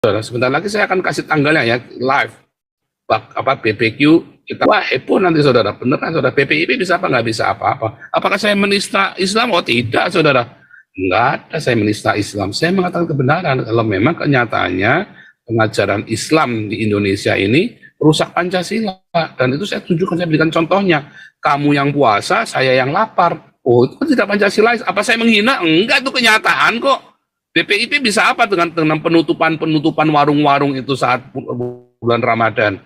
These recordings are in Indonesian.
Sebentar lagi saya akan kasih tanggalnya ya, live. BBQ, kita wah heboh nanti saudara, beneran saudara, BPIP bisa apa, nggak bisa apa-apa. Apakah saya menista Islam? Oh tidak saudara, nggak ada saya menista Islam. Saya mengatakan kebenaran, kalau memang kenyataannya pengajaran Islam di Indonesia ini rusak Pancasila, dan itu saya tunjukkan, saya berikan contohnya. Kamu yang puasa, saya yang lapar. Oh itu kan tidak Pancasilais. Apa saya menghina? Enggak, itu kenyataan kok. BPIP bisa apa dengan penutupan warung-warung itu saat bulan Ramadan?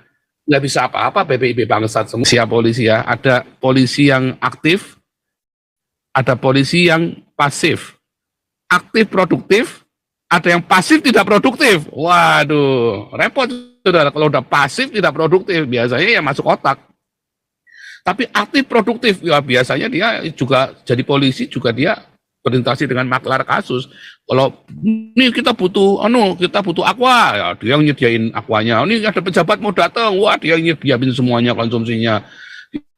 Nggak bisa apa-apa BPIP, bangsat semua. Siap polisi ya, ada polisi yang aktif, ada polisi yang pasif. Aktif produktif, ada yang pasif tidak produktif. Waduh, repot saudara. Kalau udah pasif tidak produktif, biasanya ya masuk otak. Tapi aktif produktif, ya biasanya dia juga jadi polisi, juga dia berinteraksi dengan maklar kasus. Kalau ini kita butuh aqua, ya dia yang nyediain aquanya. Ini ada pejabat mau datang, wah dia yang nyediain semuanya konsumsinya.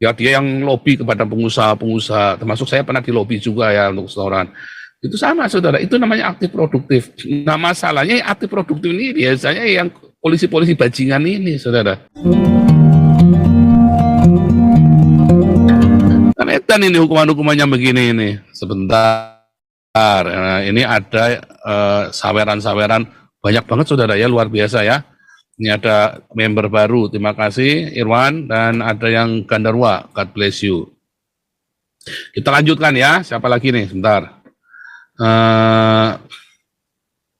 Ya dia yang lobby kepada pengusaha-pengusaha, termasuk saya pernah di lobby juga ya untuk restoran. Itu sama saudara, itu namanya aktif produktif. Nah masalahnya aktif produktif ini biasanya yang polisi-polisi bajingan ini saudara. Kan edan ini hukuman-hukumannya begini ini. Sebentar. Nah, ini ada saweran-saweran banyak banget saudara ya, luar biasa ya. Ini ada member baru, terima kasih Irwan, dan ada yang Gandarwa, God bless you. Kita lanjutkan ya, siapa lagi nih, sebentar.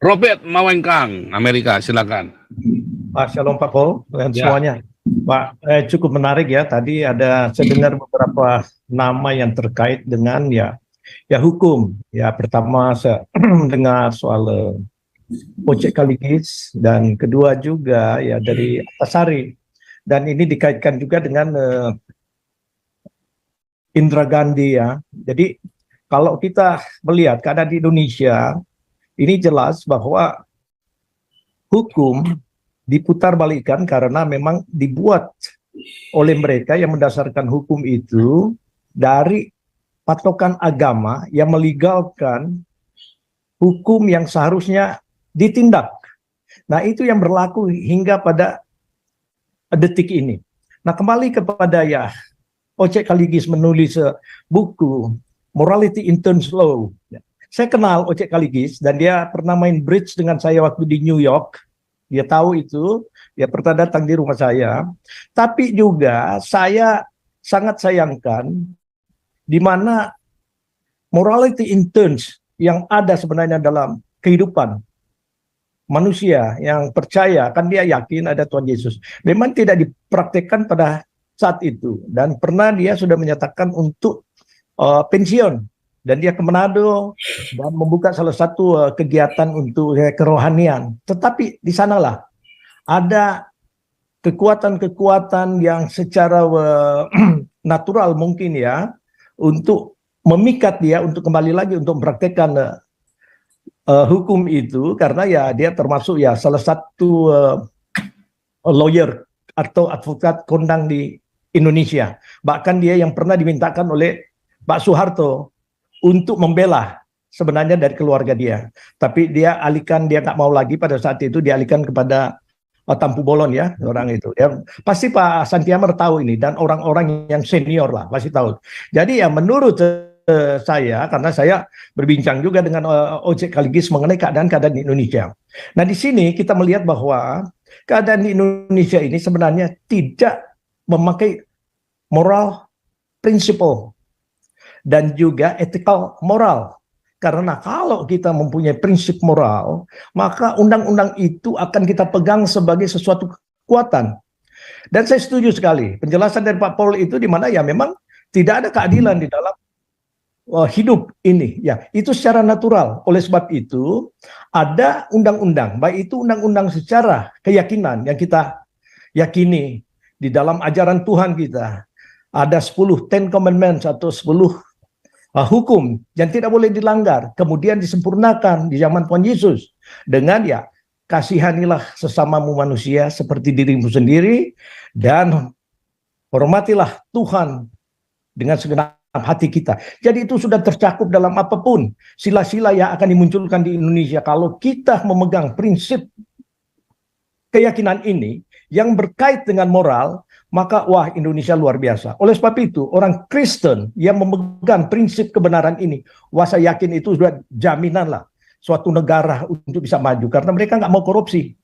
Robert Mawengkang, Amerika, silakan. Pak Shalom Pak Paul dan semuanya. Pak, cukup menarik ya, tadi saya dengar beberapa nama yang terkait dengan ya hukum. Ya pertama saya dengar soal Ocek Kaligis, dan kedua juga ya dari Antasari, dan ini dikaitkan juga dengan Indra Gandhi ya. Jadi kalau kita melihat keadaan di Indonesia, ini jelas bahwa hukum diputarbalikkan karena memang dibuat oleh mereka yang mendasarkan hukum itu dari patokan agama yang melegalkan hukum yang seharusnya ditindak. Nah itu yang berlaku hingga pada detik ini. Nah kembali kepada ya Ocek Kaligis menulis buku Morality in Terms Law. Saya kenal Ocek Kaligis dan dia pernah main bridge dengan saya waktu di New York. Dia tahu itu, dia pernah datang di rumah saya. Tapi juga saya sangat sayangkan di mana morality in terms yang ada sebenarnya dalam kehidupan manusia yang percaya, kan dia yakin ada Tuhan Yesus, memang tidak dipraktekkan pada saat itu, dan pernah dia sudah menyatakan untuk pensiun, dan dia ke Manado dan membuka salah satu kegiatan untuk kerohanian. Tetapi di sanalah ada kekuatan-kekuatan yang secara natural mungkin ya, untuk memikat dia untuk kembali lagi untuk mempraktekkan hukum itu, karena ya dia termasuk ya salah satu lawyer atau advokat kondang di Indonesia. Bahkan dia yang pernah dimintakan oleh Pak Soeharto untuk membela sebenarnya dari keluarga dia. Tapi dia alihkan, dia nggak mau lagi pada saat itu, dialihkan kepada Tampu Bolon ya, orang itu. Ya, pasti Pak Santiamer tahu ini, dan orang-orang yang senior lah pasti tahu. Jadi ya menurut saya, karena saya berbincang juga dengan Ocek Kaligis mengenai keadaan di Indonesia. Nah di sini kita melihat bahwa keadaan di Indonesia ini sebenarnya tidak memakai moral principle dan juga ethical moral. Karena kalau kita mempunyai prinsip moral, maka undang-undang itu akan kita pegang sebagai sesuatu kekuatan. Dan saya setuju sekali penjelasan dari Pak Paul itu, di mana ya memang tidak ada keadilan di dalam hidup ini. Ya, itu secara natural. Oleh sebab itu ada undang-undang, baik itu undang-undang secara keyakinan yang kita yakini di dalam ajaran Tuhan kita. Ada 10 Ten Commandments atau 10 hukum yang tidak boleh dilanggar, kemudian disempurnakan di zaman Tuhan Yesus dengan ya kasihanilah sesamamu manusia seperti dirimu sendiri, dan hormatilah Tuhan dengan segenap hati kita. Jadi itu sudah tercakup dalam apapun sila-sila yang akan dimunculkan di Indonesia kalau kita memegang prinsip keyakinan ini yang berkait dengan moral, maka wah Indonesia luar biasa. Oleh sebab itu, orang Kristen yang memegang prinsip kebenaran ini, wah saya yakin itu sudah jaminan lah suatu negara untuk bisa maju. Karena mereka nggak mau korupsi.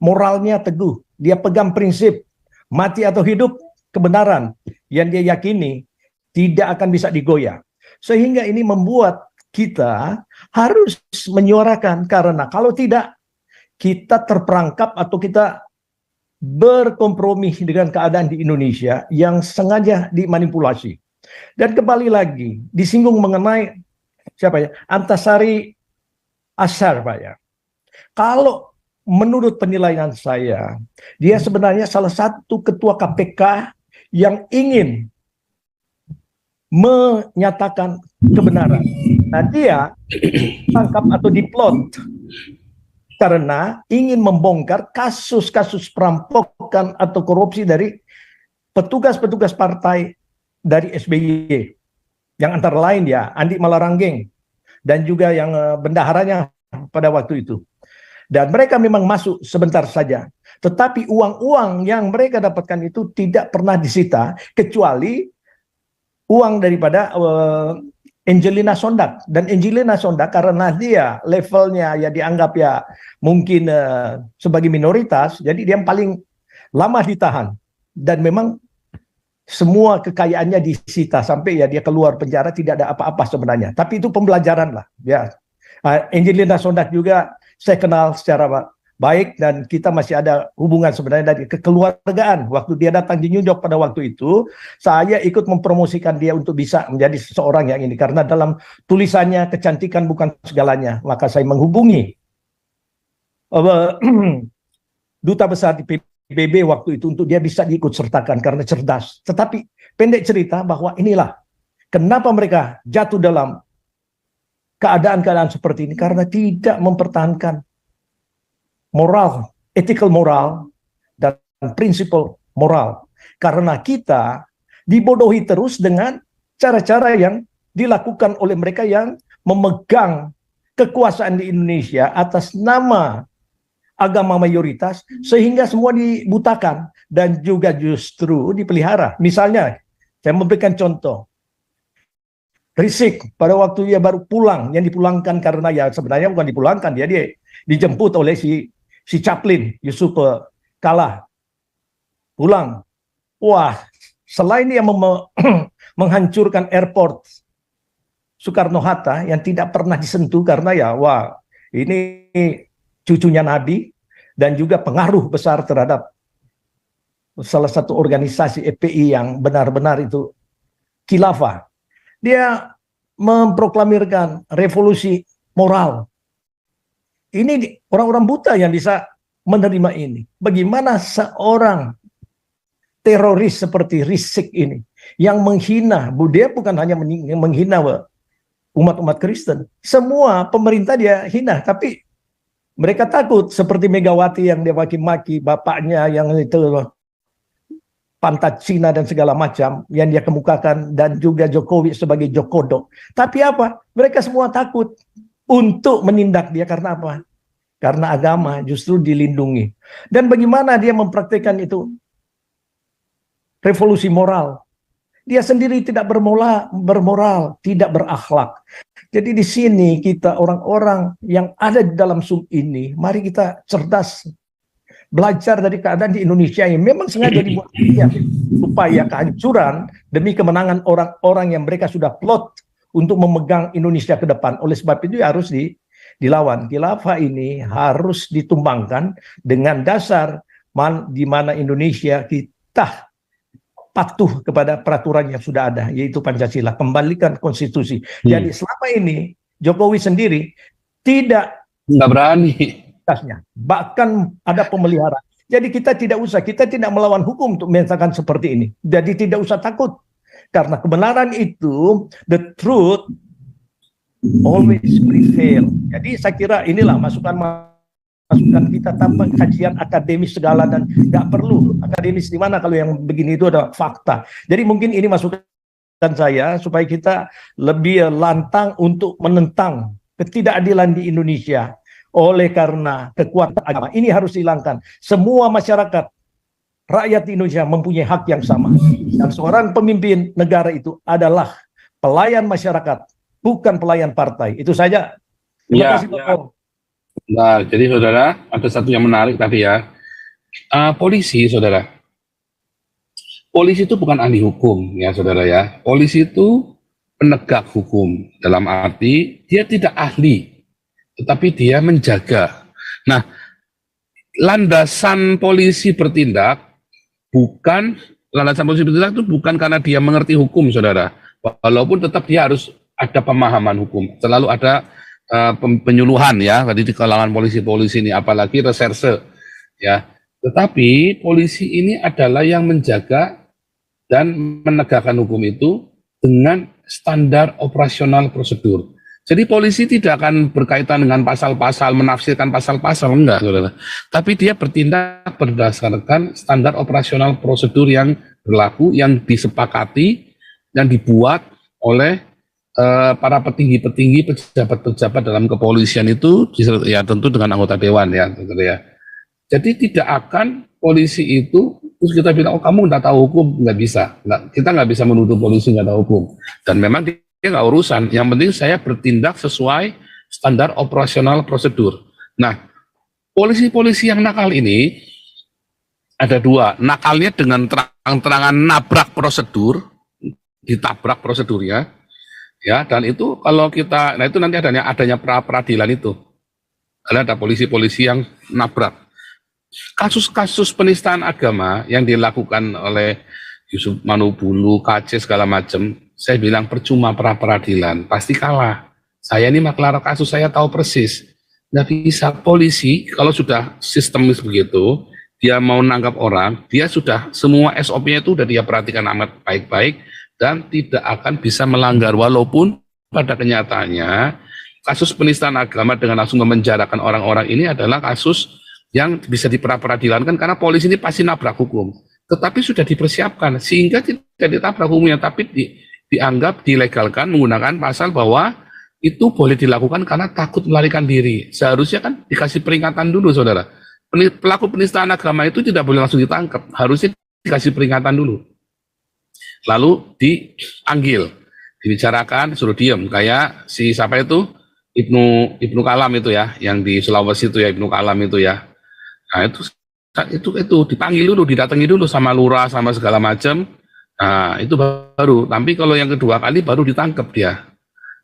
Moralnya teguh. Dia pegang prinsip mati atau hidup, kebenaran yang dia yakini tidak akan bisa digoyah. Sehingga ini membuat kita harus menyuarakan, karena kalau tidak, kita terperangkap atau kita berkompromi dengan keadaan di Indonesia yang sengaja dimanipulasi. Dan kembali lagi, disinggung mengenai siapa ya? Antasari Ashar, Pak ya. Kalau menurut penilaian saya, dia sebenarnya salah satu ketua KPK yang ingin menyatakan kebenaran. Nah, dia tangkap atau diplot karena ingin membongkar kasus-kasus perampokan atau korupsi dari petugas-petugas partai dari SBY. Yang antara lain ya Andi Malaranggeng dan juga yang bendaharanya pada waktu itu. Dan mereka memang masuk sebentar saja. Tetapi uang-uang yang mereka dapatkan itu tidak pernah disita kecuali uang daripada Angelina Sondak. Dan Angelina Sondak karena dia levelnya ya dianggap ya mungkin sebagai minoritas, jadi dia yang paling lama ditahan. Dan memang semua kekayaannya disita sampai ya dia keluar penjara tidak ada apa-apa sebenarnya. Tapi itu pembelajaran lah. Ya. Angelina Sondak juga saya kenal secara baik dan kita masih ada hubungan sebenarnya dari kekeluargaan. Waktu dia datang di New York pada waktu itu, saya ikut mempromosikan dia untuk bisa menjadi seseorang yang ini. Karena dalam tulisannya kecantikan bukan segalanya. Maka saya menghubungi duta besar di PBB waktu itu untuk dia bisa diikut sertakan karena cerdas. Tetapi pendek cerita bahwa inilah kenapa mereka jatuh dalam keadaan-keadaan seperti ini. Karena tidak mempertahankan moral, ethical moral, dan prinsipal moral. Karena kita dibodohi terus dengan cara-cara yang dilakukan oleh mereka yang memegang kekuasaan di Indonesia atas nama agama mayoritas, sehingga semua dibutakan dan juga justru dipelihara. Misalnya, saya memberikan contoh. Rizik pada waktu dia baru pulang, yang dipulangkan karena ya sebenarnya bukan dipulangkan, dia dijemput oleh si Chaplin, Yusuf Kala, pulang. Wah, selain dia menghancurkan airport Soekarno-Hatta yang tidak pernah disentuh karena ya, wah, ini cucunya Nabi dan juga pengaruh besar terhadap salah satu organisasi FPI yang benar-benar itu khilafah. Dia memproklamirkan revolusi moral. Ini orang-orang buta yang bisa menerima ini. Bagaimana seorang teroris seperti Rizik ini yang menghina, dia bukan hanya menghina umat-umat Kristen, semua pemerintah dia hina, tapi mereka takut seperti Megawati yang dia maki-maki, bapaknya yang itu pantat Cina dan segala macam yang dia kemukakan, dan juga Jokowi sebagai Jokodo. Tapi apa? Mereka semua takut untuk menindak dia karena apa? Karena agama justru dilindungi. Dan bagaimana dia mempraktikkan itu? Revolusi moral. Dia sendiri tidak bermoral, tidak berakhlak. Jadi di sini kita orang-orang yang ada di dalam Zoom ini, mari kita cerdas. Belajar dari keadaan di Indonesia yang memang sengaja dibuat supaya kehancuran demi kemenangan orang-orang yang mereka sudah plot untuk memegang Indonesia ke depan. Oleh sebab itu harus dilawan. Khilafah ini harus ditumbangkan dengan dasar di mana Indonesia kita patuh kepada peraturan yang sudah ada, yaitu Pancasila. Kembalikan konstitusi. Jadi selama ini Jokowi sendiri tidak berani. Bahkan ada pemeliharaan. Jadi kita tidak melawan hukum untuk menyatakan seperti ini. Jadi tidak usah takut. Karena kebenaran itu, the truth always prevail. Jadi saya kira inilah masukan kita tanpa kajian akademis segala, dan nggak perlu akademis di mana kalau yang begini itu ada fakta. Jadi mungkin ini masukan saya supaya kita lebih lantang untuk menentang ketidakadilan di Indonesia. oleh karena kekuatan agama. Ini harus dihilangkan. Semua masyarakat, rakyat Indonesia mempunyai hak yang sama. Dan seorang pemimpin negara itu adalah pelayan masyarakat, bukan pelayan partai. Itu saja. Terima kasih, Pak Paul. Nah, jadi saudara, ada satu yang menarik tadi ya. Polisi, saudara. Polisi itu bukan ahli hukum, ya saudara ya. Polisi itu penegak hukum. Dalam arti, dia tidak ahli, tetapi dia menjaga. Nah, landasan polisi bertindak itu bukan karena dia mengerti hukum, saudara. Walaupun tetap dia harus ada pemahaman hukum. Selalu ada penyuluhan ya, tadi di kalangan polisi-polisi ini, apalagi reserse ya. Tetapi polisi ini adalah yang menjaga dan menegakkan hukum itu dengan standar operasional prosedur. Jadi polisi tidak akan berkaitan dengan pasal-pasal, menafsirkan pasal-pasal, enggak, saudara. Tapi dia bertindak berdasarkan standar operasional prosedur yang berlaku, yang disepakati, yang dibuat oleh para petinggi-petinggi, pejabat-pejabat dalam kepolisian itu, ya tentu dengan anggota dewan ya, saudara ya. Jadi tidak akan polisi itu, terus kita bilang, oh kamu nggak tahu hukum, nggak bisa. Kita nggak bisa menuduh polisi nggak tahu hukum. Dan memang dia nggak urusan, yang penting saya bertindak sesuai standar operasional prosedur. Nah, polisi-polisi yang nakal ini, ada dua. Nakalnya dengan terang-terangan nabrak prosedur, ditabrak prosedurnya, ya, dan itu kalau kita, nah itu nanti adanya pra-peradilan itu. Ada polisi-polisi yang nabrak. Kasus-kasus penistaan agama yang dilakukan oleh Yusuf Manubulu, KC segala macam, saya bilang percuma pra-peradilan, pasti kalah. Saya ini maklar kasus, saya tahu persis. Nggak bisa, polisi kalau sudah sistemis begitu, dia mau nangkap orang, dia sudah semua SOP-nya itu sudah dia perhatikan amat baik-baik dan tidak akan bisa melanggar, walaupun pada kenyataannya kasus penistaan agama dengan langsung memenjarakan orang-orang ini adalah kasus yang bisa diperadilankan karena polisi ini pasti nabrak hukum, tetapi sudah dipersiapkan sehingga tidak ditabrak hukumnya, tapi dianggap dilegalkan menggunakan pasal bahwa itu boleh dilakukan karena takut melarikan diri. Seharusnya kan dikasih peringatan dulu, saudara. Pelaku penistaan agama itu tidak boleh langsung ditangkap, harusnya dikasih peringatan dulu, lalu dipanggil, dibicarakan, suruh diem, kayak si siapa itu, Ibnu Kalam itu ya, yang di Sulawesi itu ya, Ibnu Kalam itu ya. Nah itu dipanggil dulu, didatangi dulu sama lurah, sama segala macam. Nah itu baru. Tapi kalau yang kedua kali baru ditangkap dia.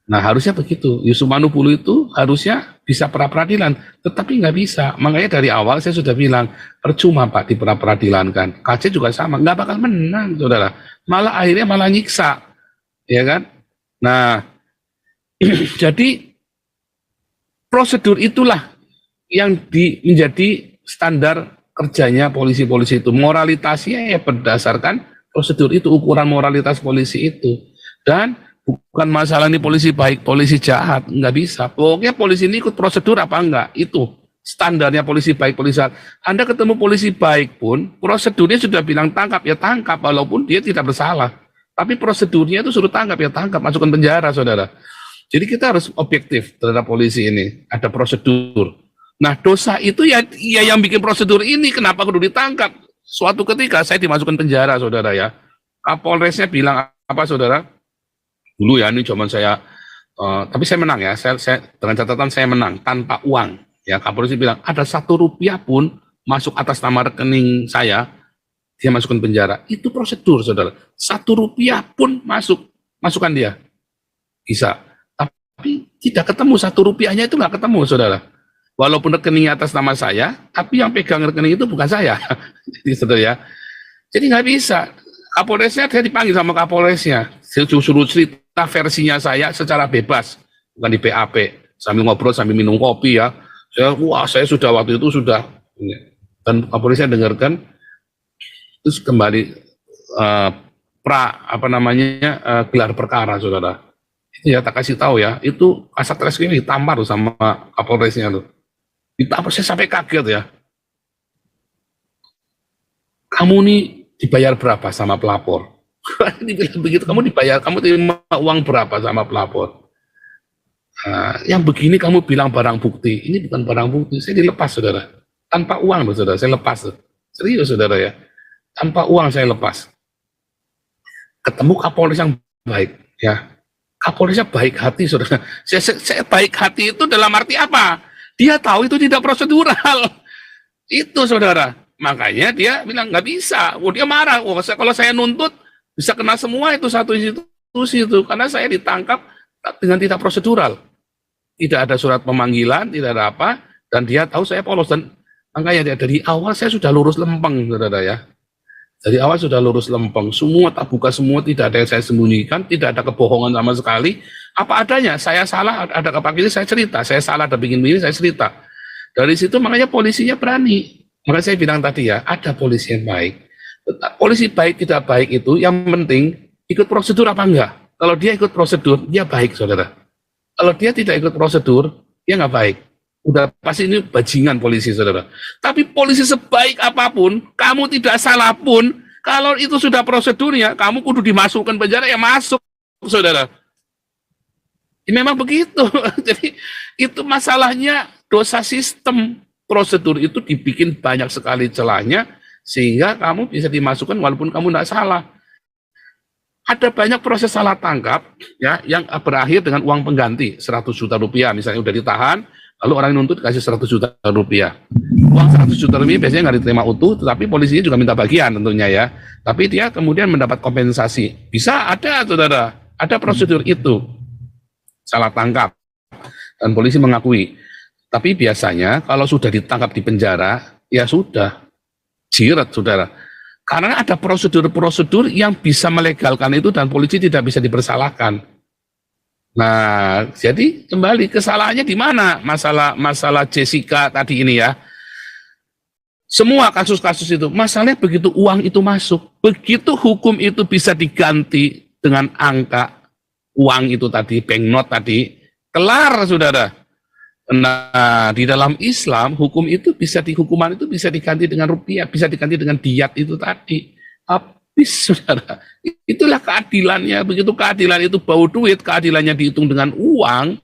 Nah harusnya begitu. Yusuf Manubulu itu harusnya bisa pra-peradilan, tetapi nggak bisa. Makanya dari awal saya sudah bilang, percuma Pak di pra-peradilankan. KC juga sama, nggak bakal menang, saudara. Malah akhirnya malah nyiksa, ya kan? Nah jadi prosedur itulah yang menjadi standar kerjanya polisi-polisi itu. Moralitasnya ya berdasarkan prosedur itu, ukuran moralitas polisi itu. Dan bukan masalah ini polisi baik, polisi jahat, nggak bisa. Pokoknya polisi ini ikut prosedur apa enggak, itu standarnya polisi baik, polisi jahat. Anda ketemu polisi baik pun, prosedurnya sudah bilang tangkap, ya tangkap, walaupun dia tidak bersalah. Tapi prosedurnya itu suruh tangkap, ya tangkap, masukkan penjara, saudara. Jadi kita harus objektif terhadap polisi ini, ada prosedur. Nah dosa itu ya yang bikin prosedur ini, kenapa kudu ditangkap? Suatu ketika saya dimasukkan penjara, saudara ya. Kapolresnya bilang apa, saudara? Dulu ya, ini zaman saya, tapi saya menang ya, saya dengan catatan saya menang tanpa uang. Ya, Kapolres bilang ada 1 rupiah pun masuk atas nama rekening saya, dia masukkan penjara. Itu prosedur, saudara. 1 rupiah pun masukkan dia, bisa. Tapi tidak ketemu 1 rupiahnya itu nggak ketemu, saudara. Walaupun rekeningnya atas nama saya, tapi yang pegang rekening itu bukan saya. Jadi, saudara ya. Jadi nggak bisa. Kapolresnya, saya dipanggil sama Kapolresnya. Saya suruh cerita versinya saya secara bebas, bukan di PAP. Sambil ngobrol, sambil minum kopi ya. Saya sudah waktu itu sudah. Dan Kapolresnya dengarkan, terus kembali gelar perkara, saudara. Itu ya tak kasih tahu ya, itu kasat reskrim ditampar sama Kapolresnya tuh. Ditampar, saya sampai kaget ya. Kamu nih dibayar berapa sama pelapor? Dibilang begitu, kamu terima uang berapa sama pelapor? Yang begini kamu bilang barang bukti, ini bukan barang bukti, saya dilepas saudara, tanpa uang loh saudara, saya lepas loh. Serius saudara ya, tanpa uang saya lepas. Ketemu Kapolres yang baik, ya Kapolresnya baik hati saudara. Saya baik hati itu dalam arti apa? Dia tahu itu tidak prosedural, itu saudara. Makanya dia bilang nggak bisa, dia marah. Kalau saya nuntut bisa kena semua itu satu institusi itu, karena saya ditangkap dengan tidak prosedural. Tidak ada surat pemanggilan, tidak ada apa, dan dia tahu saya polos. Dan makanya dari awal saya sudah lurus lempeng, saudara ya. Dari awal sudah lurus lempeng, semua tak buka semua, tidak ada yang saya sembunyikan, tidak ada kebohongan sama sekali. Apa adanya, saya salah, ada apa ini saya cerita, saya salah, ada bikin begini, saya cerita. Dari situ makanya polisinya berani. Makanya saya bilang tadi ya, ada polisi yang baik. Polisi baik tidak baik itu, yang penting ikut prosedur apa enggak. Kalau dia ikut prosedur, dia baik, saudara. Kalau dia tidak ikut prosedur, dia nggak baik. Udah pasti ini bajingan polisi, saudara. Tapi polisi sebaik apapun, kamu tidak salah pun, kalau itu sudah prosedurnya, kamu kudu dimasukkan penjara, ya masuk, saudara. Ini memang begitu. Jadi itu masalahnya dosa sistem. Prosedur itu dibikin banyak sekali celahnya, sehingga kamu bisa dimasukkan walaupun kamu tidak salah. Ada banyak proses salah tangkap ya yang berakhir dengan uang pengganti 100 juta rupiah, misalnya udah ditahan lalu orang yang nuntut kasih 100 juta rupiah. Uang 100 juta rupiah biasanya nggak diterima utuh, tetapi polisinya juga minta bagian tentunya ya, tapi dia kemudian mendapat kompensasi. Bisa ada saudara, ada prosedur itu salah tangkap dan polisi mengakui. Tapi biasanya kalau sudah ditangkap di penjara ya sudah jirat saudara. Karena ada prosedur-prosedur yang bisa melegalkan itu dan polisi tidak bisa dipersalahkan. Nah, jadi kembali kesalahannya di mana? Masalah Jessica tadi ini ya. Semua kasus-kasus itu, masalahnya begitu uang itu masuk, begitu hukum itu bisa diganti dengan angka uang itu tadi, banknote tadi, kelar saudara. Nah, di dalam Islam hukum itu hukuman itu bisa diganti dengan rupiah, bisa diganti dengan diat itu tadi. Habis saudara. Itulah keadilannya. Begitu keadilan itu bau duit, keadilannya dihitung dengan uang.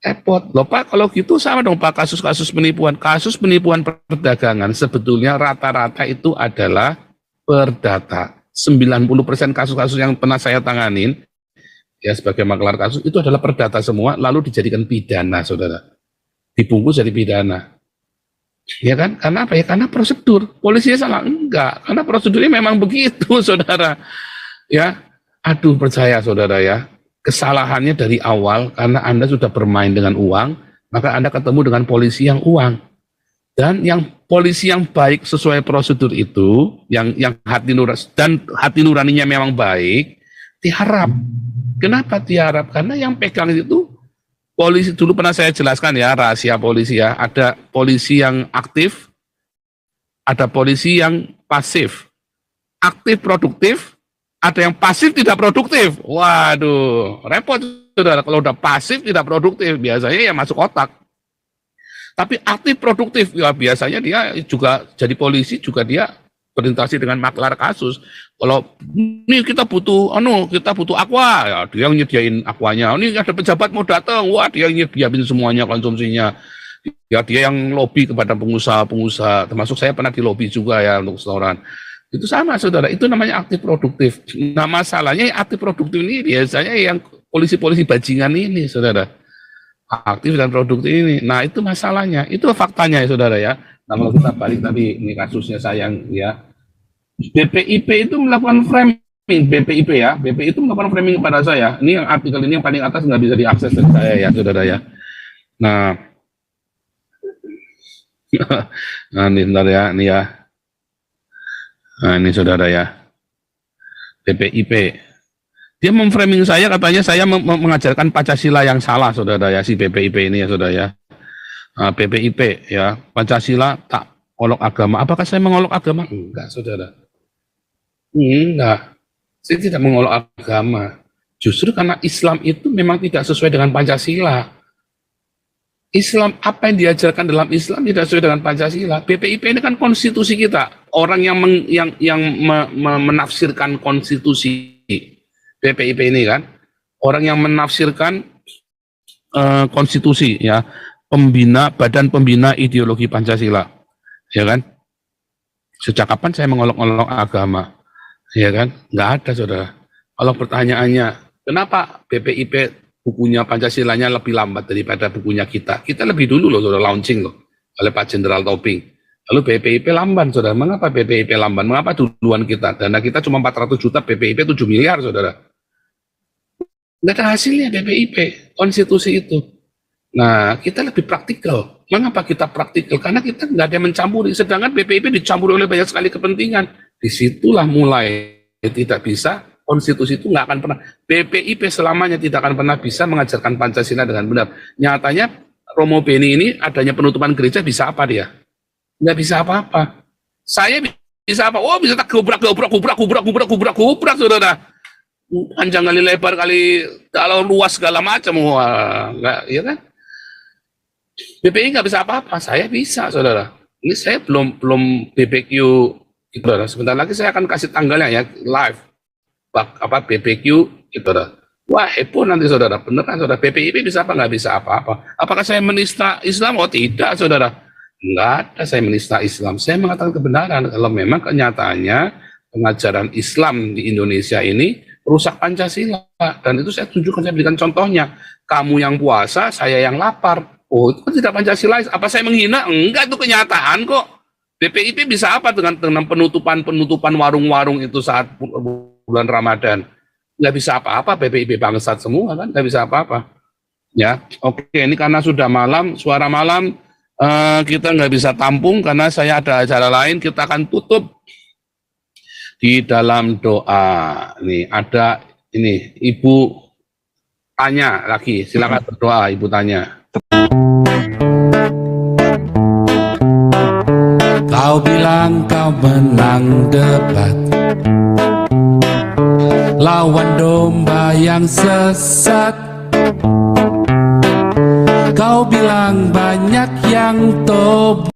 Repot. Loh Pak, kalau gitu sama dong Pak kasus-kasus penipuan. Kasus penipuan perdagangan sebetulnya rata-rata itu adalah perdata. 90% kasus-kasus yang pernah saya tanganin ya sebagai maklar kasus itu adalah perdata semua lalu dijadikan pidana saudara, dibungkus jadi pidana ya kan, karena apa ya, karena prosedur. Polisinya salah enggak, karena prosedurnya memang begitu saudara ya. Aduh percaya saudara ya, kesalahannya dari awal karena Anda sudah bermain dengan uang, maka Anda ketemu dengan polisi yang uang. Dan yang polisi yang baik sesuai prosedur itu, yang hati nuraninya memang baik, diharap. Kenapa diharap? Karena yang pegang itu polisi. Dulu pernah saya jelaskan ya, rahasia polisi ya. Ada polisi yang aktif, ada polisi yang pasif. Aktif produktif, ada yang pasif tidak produktif. Waduh, repot saudara. Kalau udah pasif tidak produktif, biasanya ya masuk otak. Tapi aktif produktif, ya biasanya dia juga jadi polisi, juga dia berinteraksi dengan maklar kasus. Kalau ini kita butuh aqua, ya dia yang nyediain aquanya. Ini ada pejabat mau datang, wah dia yang nyediain semuanya konsumsinya. Ya dia yang lobby kepada pengusaha-pengusaha, termasuk saya pernah di lobby juga ya untuk restoran. Itu sama saudara, itu namanya aktif produktif. Nah masalahnya aktif produktif ini biasanya yang polisi-polisi bajingan ini saudara. Aktif dan produktif ini. Nah itu masalahnya, itu faktanya ya saudara ya. Nah kalau kita balik tadi, ini kasusnya sayang ya, BPIP itu melakukan framing, BPIP ya, BPIP itu melakukan framing kepada saya. Ini yang artikel ini yang paling atas nggak bisa diakses dari saya ya saudara ya. Nah, nah ini bentar ya, ini ya. Nah ini saudara ya, BPIP. Dia memframing saya, katanya saya mengajarkan Pancasila yang salah saudara ya, si BPIP ini ya saudara ya. BPIP ya, Pancasila tak olok agama. Apakah saya mengolok agama? Enggak saudara, enggak, saya tidak mengolok agama. Justru karena Islam itu memang tidak sesuai dengan Pancasila. Islam, apa yang diajarkan dalam Islam tidak sesuai dengan Pancasila. BPIP ini kan konstitusi kita, orang yang menafsirkan konstitusi. BPIP ini kan orang yang menafsirkan konstitusi ya, badan pembina ideologi Pancasila, ya kan? Sejak kapan saya mengolok-olok agama, ya kan? Nggak ada, saudara. Kalau pertanyaannya, kenapa BPIP bukunya Pancasilanya lebih lambat daripada bukunya kita? Kita lebih dulu loh, saudara, launching loh, oleh Pak Jenderal Tobing. Lalu BPIP lamban, saudara. Mengapa BPIP lamban? Mengapa duluan kita? Dana kita cuma 400 juta, BPIP 7 miliar, saudara. Nggak ada hasilnya BPIP, konstitusi itu. Nah, kita lebih praktikal. Mengapa kita praktikal? Karena kita nggak ada yang mencampuri. Sedangkan BPIP dicampuri oleh banyak sekali kepentingan. Disitulah mulai tidak bisa, konstitusi itu nggak akan pernah. BPIP selamanya tidak akan pernah bisa mengajarkan Pancasila dengan benar. Nyatanya Romo Beni ini adanya penutupan gereja bisa apa dia? Nggak bisa apa-apa. Saya bisa apa? Oh, bisa tak gubrak, saudara. Panjang kali, lebar kali, kalau luas segala macam, wah, nggak, ya kan? BPI nggak bisa apa-apa, saya bisa, saudara. Ini saya belum BBQ, saudara. Sebentar lagi saya akan kasih tanggalnya ya, live, BBQ, saudara. Wah, heboh nanti, saudara. Beneran, saudara. BPIP bisa apa? Nggak bisa apa-apa. Apakah saya menista Islam? Oh, tidak, saudara. Nggak ada saya menista Islam. Saya mengatakan kebenaran. Kalau memang kenyataannya pengajaran Islam di Indonesia ini rusak Pancasila, dan itu saya tunjukkan, saya berikan contohnya. Kamu yang puasa, saya yang lapar. Oh, itu kan tidak Pancasilais. Apa saya menghina? Enggak, itu kenyataan kok. BPIP bisa apa dengan penutupan warung-warung itu saat bulan Ramadan? Nggak bisa apa-apa, BPIP bangsat semua kan, nggak bisa apa-apa. Ya, oke, ini karena sudah malam, suara malam, kita nggak bisa tampung karena saya ada acara lain. Kita akan tutup di dalam doa. Nih ada ini Ibu Tanya lagi, silakan berdoa Ibu Tanya. Kau bilang kau menang debat, lawan domba yang sesat. Kau bilang banyak yang tobat.